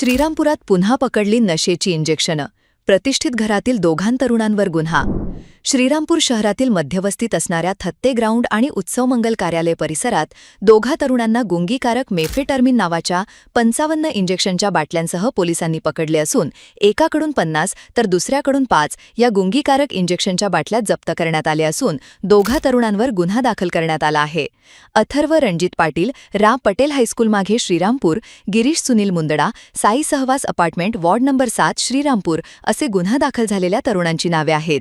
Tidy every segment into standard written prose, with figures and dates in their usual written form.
श्रीरामपुरात पुन्हा पकडली नशेची इंजेक्शनं. प्रतिष्ठित घरातील दोघां तरुणांवर गुन्हा. श्रीरामपूर शहरातील मध्यवस्तीत असणाऱ्या थत्ते ग्राउंड आणि उत्सवमंगल कार्यालय परिसरात दोघा तरुणांना गुंगीकारक मेफेटर्मिन नावाच्या 55 इंजेक्शनच्या बाटल्यांसह पोलिसांनी पकडले असून एकाकडून 50 तर दुसऱ्याकडून 5 या गुंगीकारक इंजेक्शनच्या बाटल्या जप्त करण्यात आल्या असून दोघा तरुणांवर गुन्हा दाखल करण्यात आला आहे. अथर्व रणजित पाटील, रा पटेल हायस्कूल मागे श्रीरामपूर, गिरीश सुनील मुंदडा, साई सहवास अपार्टमेंट वॉर्ड नंबर 7 श्रीरामपूर असे गुन्हा दाखल झालेल्या तरुणांची नावे आहेत.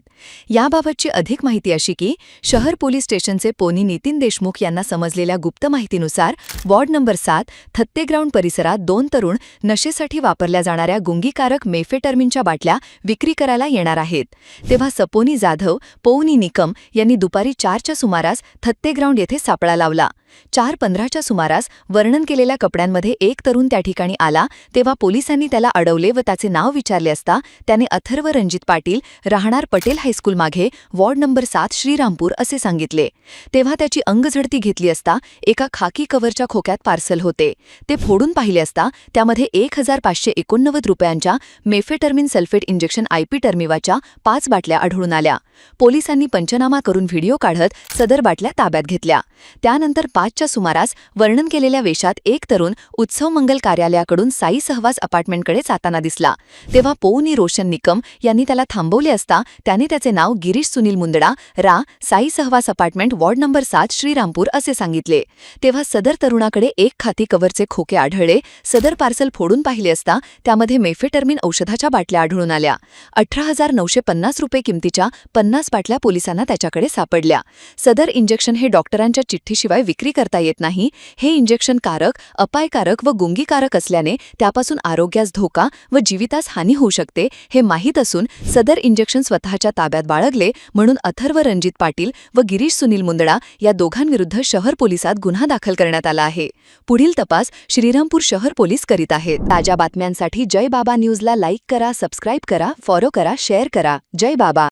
याबाबतची अधिक माहिती अशी की शहर पोलीस स्टेशनचे पोनी नितीन देशमुख यांना समजलेल्या गुप्त माहितीनुसार वॉर्ड नंबर 7 थत्ते ग्राउंड परिसरात 2 तरुण नशेसाठी वापरल्या जाणाऱ्या गुंगीकारक मेफेटर्मिनच्या बाटल्या विक्री करायला येणार आहेत. तेव्हा सपोनी जाधव, पौनी निकम यांनी दुपारी 4च्या सुमारास थत्ते ग्राउंड येथे सापळा लावला. 4:15च्या सुमारास वर्णन केलेल्या कपड्यांमध्ये एक तरुण त्या ठिकाणी आला तेव्हा पोलिसांनी त्याला अडवले व त्याचे नाव विचारले असता त्याने अथर्व रणजित पाटील, राहणार पटेल हायस्कूल मागे वॉर्ड नंबर 7 श्रीरामपूर असे सांगितले. तेव्हा त्याची अंगझडती घेतली असता एका खाकी कव्हरच्या खोक्यात पार्सल होते. ते फोडून पाहिले असता त्यामध्ये 1589 रुपयांच्या मेफेटर्मिन सल्फेट इंजेक्शन IP टर्मिवाच्या 5 बाटल्या आढळून आल्या. पोलिसांनी पंचनामा करून व्हिडिओ काढत सदर बाटल्या ताब्यात घेतल्या. त्यानंतर 5च्या सुमारास वर्णन केलेल्या वेशात एक तरुण उत्सवमंगल कार्यालयाकडून साई सहवास अपार्टमेंटकडे जाताना दिसला. तेव्हा पौनी रोशन निकम यांनी त्याला थांबवले असता त्याने त्याचे नाव गिरीश सुनील मुंदडा, रा साई सहवास अपार्टमेंट वॉर्ड नंबर 7 श्रीरामपूर असे सांगितले. तेव्हा सदर तरुणाकडे एक खाती कव्हरचे खोके आढळले. सदर पार्सल फोडून पाहिले असता त्यामध्ये मेफेटर्मिन औषधाच्या बाटल्या आढळून आल्या. 18,950 रुपये किमतीच्या 50 बाटल्या पोलिसांना त्याच्याकडे सापडल्या. सदर इंजेक्शन हे डॉक्टरांच्या चिठ्ठीशिवाय विक्री करता येत नाही. हे इंजेक्शन कारक, अपायकारक व गुंगीकारक असल्याने त्यापासून आरोग्यास धोका व जीवितास हानी होऊ शकते हे माहीत असून सदर इंजेक्शन स्वतःच्या ताब्यात बाळगले म्हणून अथर्व रणजित पाटील व गिरीश सुनील मुंदडा या दोघांविरुद्ध शहर पोलिसात गुन्हा दाखल करण्यात आला आहे. पुढील तपास श्रीरामपूर शहर पोलीस करीत आहेत. ताज्या बातम्यांसाठी जय बाबा न्यूजला लाईक करा, सबस्क्राईब करा, फॉलो करा, शेअर करा. जय बाबा.